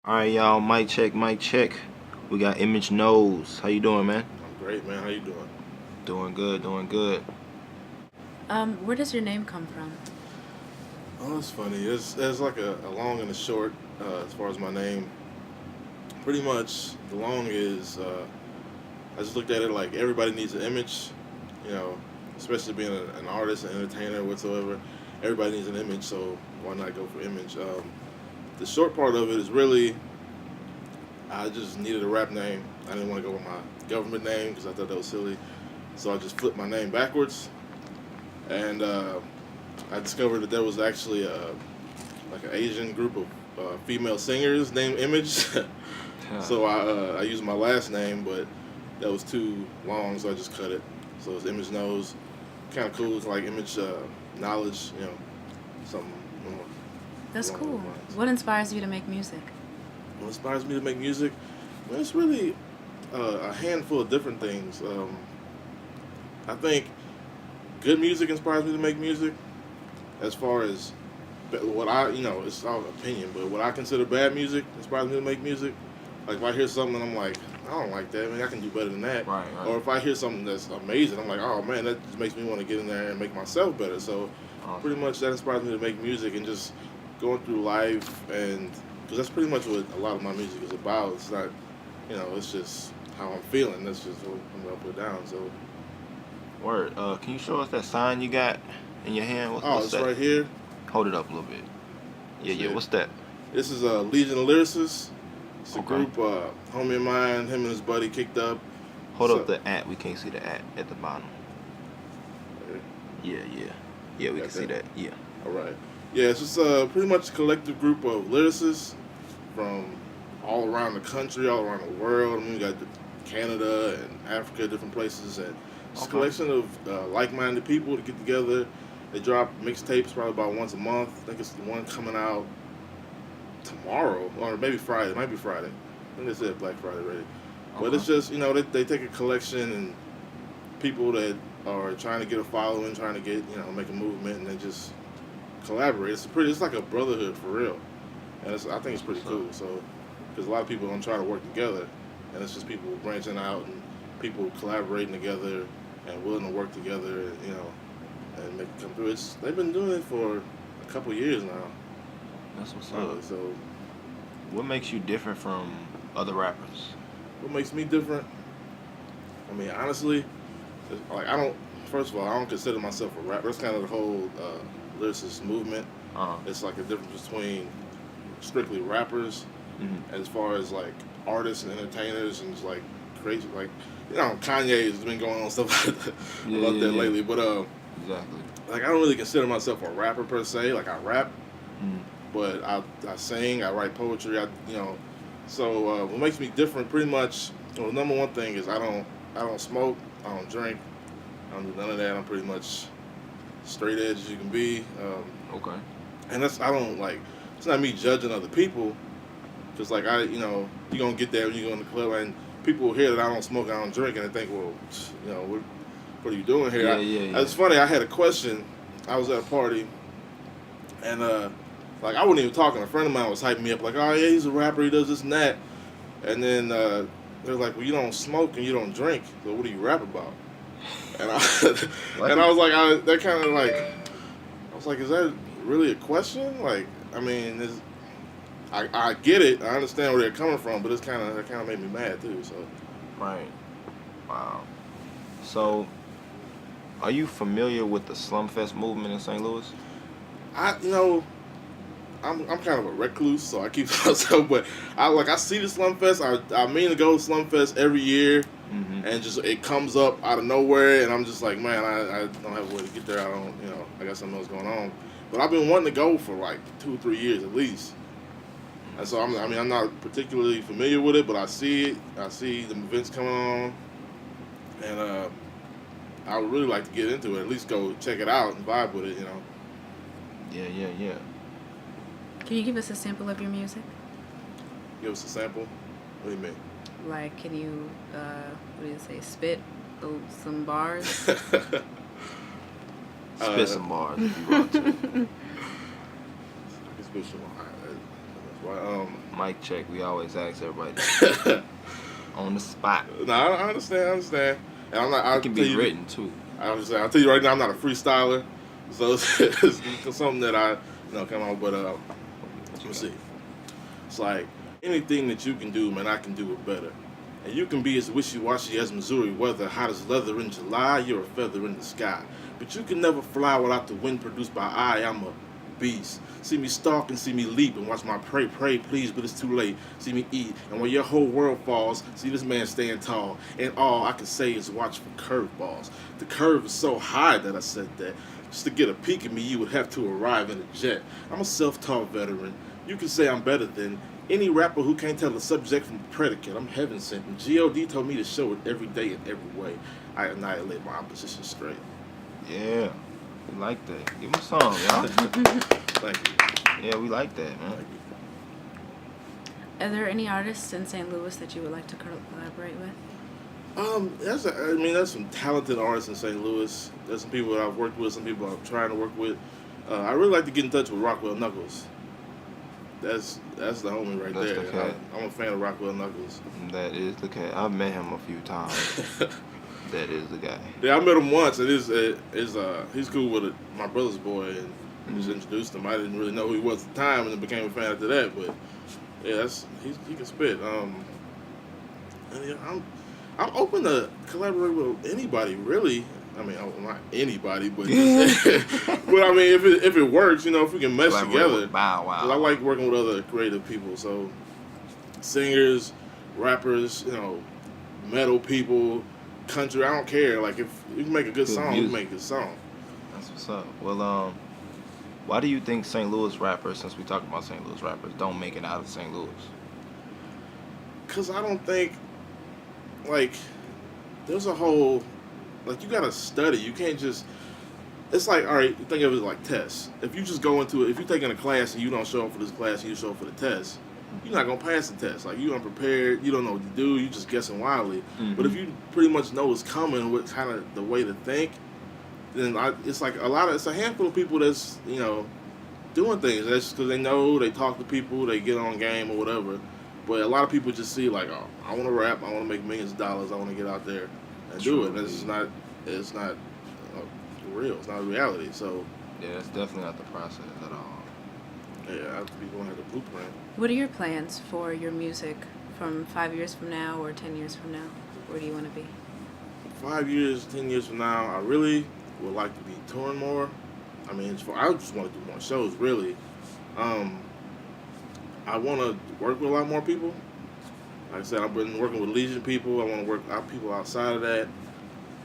All right, y'all. Mic check, mic check. We got Immij Nos. How you doing, man? I'm great, man. How you doing? Doing good, doing good. Where does your name come from? Oh, it's funny. It's like a long and a short as far as my name. Pretty much, the long is I just looked at it like everybody needs an image, you know, especially being an artist, an entertainer, whatsoever. Everybody needs an image, so why not go for image? The short part of it is really I just needed a rap name. I didn't want to go with my government name because I thought that was silly, so I just flipped my name backwards, and I discovered that there was actually like an Asian group of female singers named Image. So I used my last name, but that was too long, so I just cut it. So it's Immij Nos. Kind of cool. It's like image knowledge, something more That's along cool. those lines. What inspires you to make music? What inspires me to make music? Well, it's really a handful of different things. I think good music inspires me to make music. As far as what it's all opinion, but what I consider bad music inspires me to make music. Like if I hear something and I'm like, I don't like that, man, I can do better than that. Right, right. Or if I hear something that's amazing, I'm like, oh man, that just makes me want to get in there and make myself better. So Awesome. pretty much that inspires me to make music and just going through life, and because that's pretty much what a lot of my music is about. It's not, it's just how I'm feeling. That's just what I'm gonna put down. So Word. Can you show us that sign you got in your hand? What's it's that? right here. Hold it up a little bit. Yeah, That's yeah. it. What's that? This is a Legion of Lyricists. It's a Okay. group, homie of mine, him and his buddy kicked up. Hold So- up the at. We can't see the at the bottom. Yeah, yeah. Yeah, we Got can see that? that. Yeah. All right. Yeah, it's just pretty much a collective group of lyricists from all around the country, all around the world. I mean, we got Canada and Africa, different places, and just a Okay. collection of like-minded people to get together. They drop mixtapes probably about once a month. I think it's the one coming out tomorrow, or maybe Friday. It might be Friday. I think they said Black Friday already. But Okay. it's just, they take a collection and people that are trying to get a following, trying to get, make a movement, and they just collaborate. It's like a brotherhood for real, and I think it's pretty cool. So, because a lot of people don't try to work together, and it's just people branching out and people collaborating together and willing to work together, and make it come through. They've been doing it for a couple years now. That's what's up. So, What makes you different from other rappers? what makes me different? I mean, honestly, like I don't. First of all, I don't consider myself a rapper. That's kind of the whole lyricist movement. Uh-huh. It's like a difference between strictly rappers, Mm-hmm. as far as like artists and entertainers, and just like crazy, like Kanye has been going on stuff about Yeah, that yeah. lately. But Exactly. like I don't really consider myself a rapper per se. Like I rap, Mm. but I sing, I write poetry. So what makes me different, pretty much. Well, the number one thing is I don't smoke, I don't drink, I don't do none of that. I'm pretty much straight edge as you can be. Okay. And I don't like, it's not me judging other people, because like you're gonna get there when you go in the club and people hear that I don't smoke, I don't drink, and they think, well, what are you doing here? Yeah. It's funny. I had a question. I was at a party, and like I wasn't even talking. A friend of mine was hyping me up, like, oh yeah, he's a rapper, he does this and that, and then they're like, well, you don't smoke and you don't drink, so what do you rap about? And I and I was like, that kind of like, I was like, is that really a question? Like, I mean, I get it, I understand where they're coming from, but that kind of made me mad too. So Right. Wow. So, are you familiar with the Slumfest movement in St. Louis? I'm kind of a recluse, so I keep to myself. But I see the Slum Fest. I mean to go to Slum Fest every year, Mm-hmm. and just it comes up out of nowhere, and I'm just like, man, I don't have a way to get there. I don't, I got something else going on. But I've been wanting to go for like 2 or 3 years at least, and so I'm not particularly familiar with it, but I see it. I see the events coming on, and I would really like to get into it. At least go check it out and vibe with it. Yeah. Can you give us a sample of your music? Give us a sample. What do you mean? Like, can you, what do you say, spit some bars? Spit some bars if you want to. It's good shit. But Mic check. We always ask everybody on the spot. no, I understand. And I'm not. It can be written too. I'll tell you right now, I'm not a freestyler, so it's something that I come on. But let me see. It's like anything that you can do, man, I can do it better. And you can be as wishy-washy as Missouri weather, hot as leather in July. You're a feather in the sky, but you can never fly without the wind produced by I. I'm a beast. See me stalk and see me leap and watch my pray, please, but it's too late. See me eat, and when your whole world falls, see this man stand tall. And all I can say is watch for curveballs. The curve is so high that I said that. Just to get a peek at me, you would have to arrive in a jet. I'm a self-taught veteran. You can say I'm better than any rapper who can't tell the subject from the predicate. I'm heaven sent, and G.O.D. told me to show it every day in every way. I annihilate my opposition straight. Yeah, we like that. Give him some, y'all. Thank you. Yeah, we like that, man. Thank you. Are there any artists in St. Louis that you would like to collaborate with? There's some talented artists in St. Louis. There's some people that I've worked with, some people I'm trying to work with. I really like to get in touch with Rockwell Knuckles. That's the homie right That's there. the cat. I'm a fan of Rockwell Knuckles. That is the cat. I've met him a few times. That is the guy. Yeah, I met him once, and he's cool with my brother's boy, and just introduced him. I didn't really know who he was at the time, and then became a fan after that. But yeah, he can spit. And yeah, I'm open to collaborate with anybody, really. I mean, not anybody, but but I mean, if it works, if we can mesh together. Bow Wow. 'Cause I like working with other creative people, so singers, rappers, metal people, country. I don't care. Like if you can make a good song, you music. make a good song. That's what's up. Well, why do you think St. Louis rappers, since we talk about St. Louis rappers, don't make it out of St. Louis? 'Cause I don't think there's a whole. You gotta study. You can't just. It's like, all right, think of it like tests. If you just go into it, if you're taking a class and you don't show up for this class and you show up for the test, you're not gonna pass the test. Like you unprepared, you don't know what to do, you just guessing wildly. Mm-hmm. But if you pretty much know what's coming, what kind of the way to think, then it's like it's a handful of people that's doing things. That's because they know, they talk to people, they get on game or whatever. But a lot of people just see like, oh, I want to rap, I want to make millions of dollars, I want to get out there and do it. And it's not real. It's not a reality. So Yeah, that's definitely not the process at all. yeah, people have the blueprint. What are your plans for your music from 5 years from now or 10 years from now? Where do you want to be? 5 years, 10 years from now, I really would like to be touring more. I mean, I just want to do more shows, really. I want to work with a lot more people. Like I said, I've been working with Legion people. I want to work with people outside of that.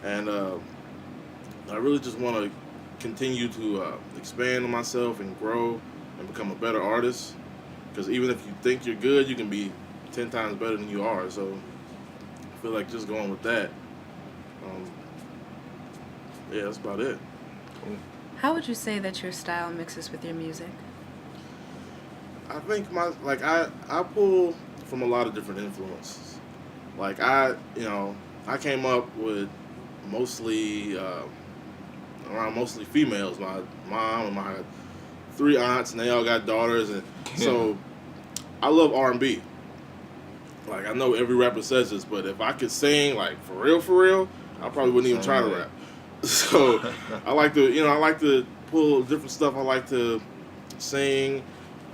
And I really just want to continue to expand on myself and grow and become a better artist. Because even if you think you're good, you can be 10 times better than you are. So I feel like just going with that. Yeah, that's about it. Cool. How would you say that your style mixes with your music? I think I pull from a lot of different influences. Like I came up with mostly around mostly females. My mom and my 3 aunts, and they all got daughters, and so I love R&B. Like I know every rapper says this, but if I could sing like for real, I probably wouldn't even try to rap. So I like to pull different stuff. I like to sing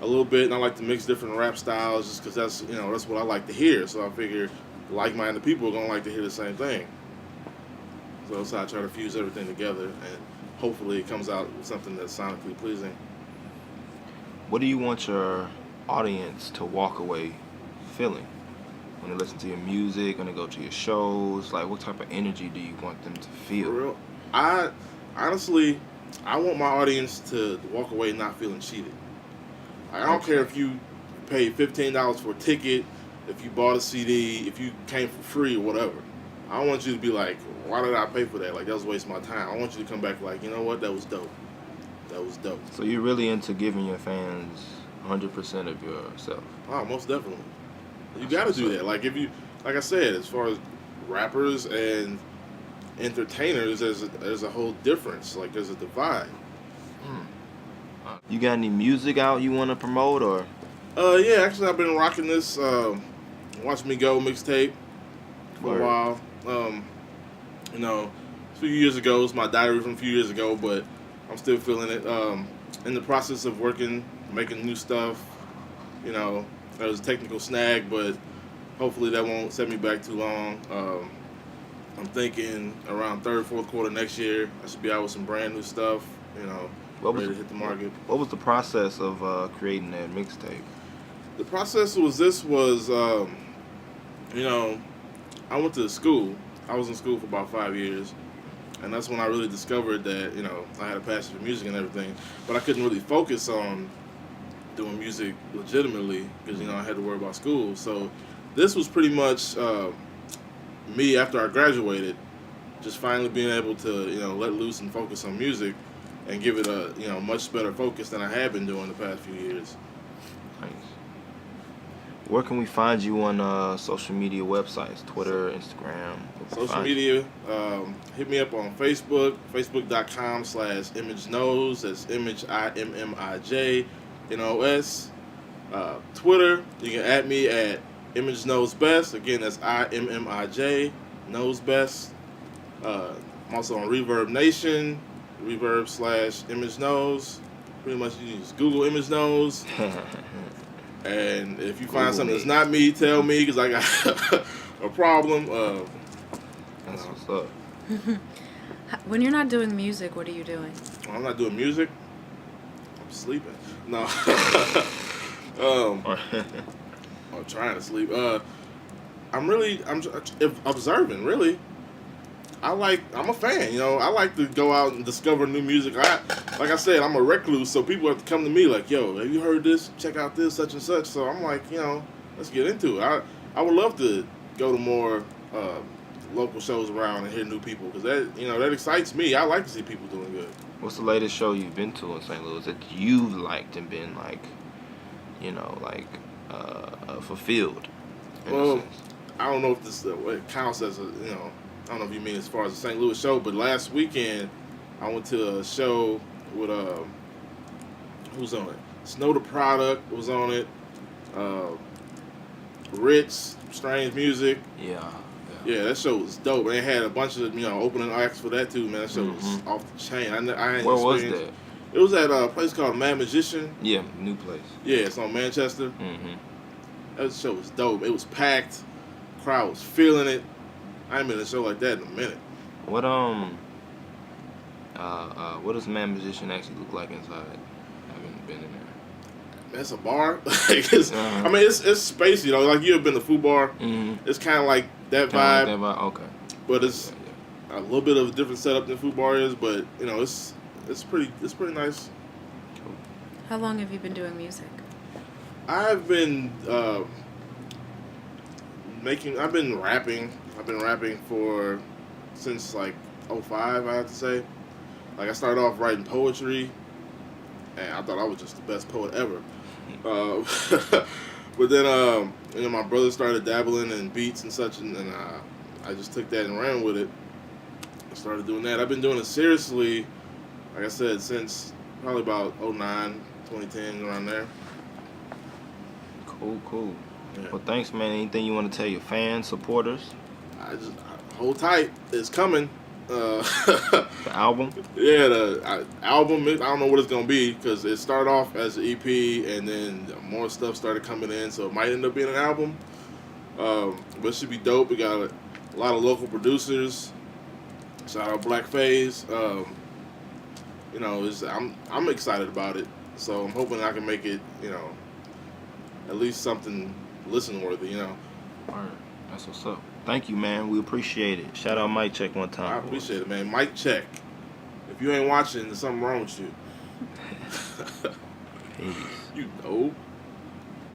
a little bit, and I like to mix different rap styles just because that's what I like to hear. So I figure like-minded people are gonna like to hear the same thing. So that's how I try to fuse everything together, and hopefully it comes out with something that's sonically pleasing. What do you want your audience to walk away feeling when they listen to your music, when they go to your shows? Like, what type of energy do you want them to feel? For real, I want my audience to walk away not feeling cheated. I don't care if you paid $15 for a ticket, if you bought a CD, if you came for free or whatever. I want you to be like, why did I pay for that? Like, that was a waste of my time. I want you to come back like, you know what? That was dope. That was dope. So you're really into giving your fans 100% of yourself. Oh, most definitely. You got to do that. Like I said, as far as rappers and entertainers, there's a whole difference. Like, there's a divide. You got any music out you want to promote, or? Yeah, actually, I've been rocking this Watch Me Go mixtape for Word. a while. You know, a few years ago, it's my diary from a few years ago, but I'm still feeling it. In the process of working, making new stuff, you know, that was a technical snag, but hopefully that won't set me back too long. I'm thinking around third, fourth quarter next year, I should be out with some brand new stuff, you know, What was ready to hit the market. what was the process of creating that mixtape? The process was, you know, I went to school. I was in school for about 5 years. And that's when I really discovered that, you know, I had a passion for music and everything. But I couldn't really focus on doing music legitimately because, you know, I had to worry about school. So this was pretty much me after I graduated, just finally being able to, you know, let loose and focus on music and give it a, you know, much better focus than I had been doing the past few years. Nice. Where can we find you on social media websites? Twitter, Instagram? Where can we Social find you? media, hit me up on Facebook, facebook.com/Immij Nos. That's Immij, IMMIJ, NOS. Twitter, you can add me at Immij Knows Best. Again, that's IMMIJ Knows Best. I'm also on Reverb Nation, Reverb/Immij Knows. Pretty much you just Google Immij Knows. And if you find Google something me. that's not me, tell me because I got a problem. That's what's up. When you're not doing music, what are you doing? I'm not doing music. I'm sleeping. No. I'm trying to sleep. I'm observing. Really, I'm a fan. You know, I like to go out and discover new music. Like I said, I'm a recluse, so people have to come to me like, "Yo, have you heard this? Check out this, such and such." So I'm like, you know, let's get into it. I would love to go to more local shows around and hear new people because that excites me. I like to see people doing good. What's the latest show you've been to in St. Louis that you've liked and been like, you know, like fulfilled? In a Well, sense? I don't know if this it counts as a, you know, I don't know if you mean as far as the St. Louis show, but last weekend I went to a show with who's on it? Snow the Product was on it. Rich, Strange Music. Yeah. Yeah, that show was dope. They had a bunch of, you know, opening acts for that too, man. That show was Mhm. off the chain. I ain't Where was experienced- that? It was at a place called Mad Magician. Yeah, new place. Yeah, it's on Manchester. Mm-hmm. That show was dope. It was packed. Crowd was feeling it. I ain't been in a show like that in a minute. What what does Man Musician actually look like inside? I haven't been in there. It's a bar. I mean, it's space. You know, like you have been to Food Bar. Mm-hmm. It's kind of like that Kinda vibe, like that vibe? Okay. but it's Yeah. a little bit of a different setup than Food Bar is. But you know, it's pretty nice. How long have you been doing music? I've been I've been rapping. I've been rapping since like 2005, I have to say. Like I started off writing poetry, and I thought I was just the best poet ever. But then you know, my brother started dabbling in beats and such, and I just took that and ran with it. I started doing that. I've been doing it seriously, like I said, since probably about 2009, 2010, around there. Cool. Yeah. Well, thanks, man. Anything you want to tell your fans, supporters? I hold tight. It's coming. The album? Yeah, the album. I don't know what it's gonna be because it started off as an EP, and then more stuff started coming in, so it might end up being an album. But it should be dope. We got a lot of local producers. Shout out Black Phase. You know, I'm excited about it. So I'm hoping I can make it, you know, at least something listen worthy. You know. All right. That's what's up. Thank you, man. We appreciate it. Shout out Mike Check one time. I appreciate it, man. Mic check. If you ain't watching, there's something wrong with you. Peace. You know.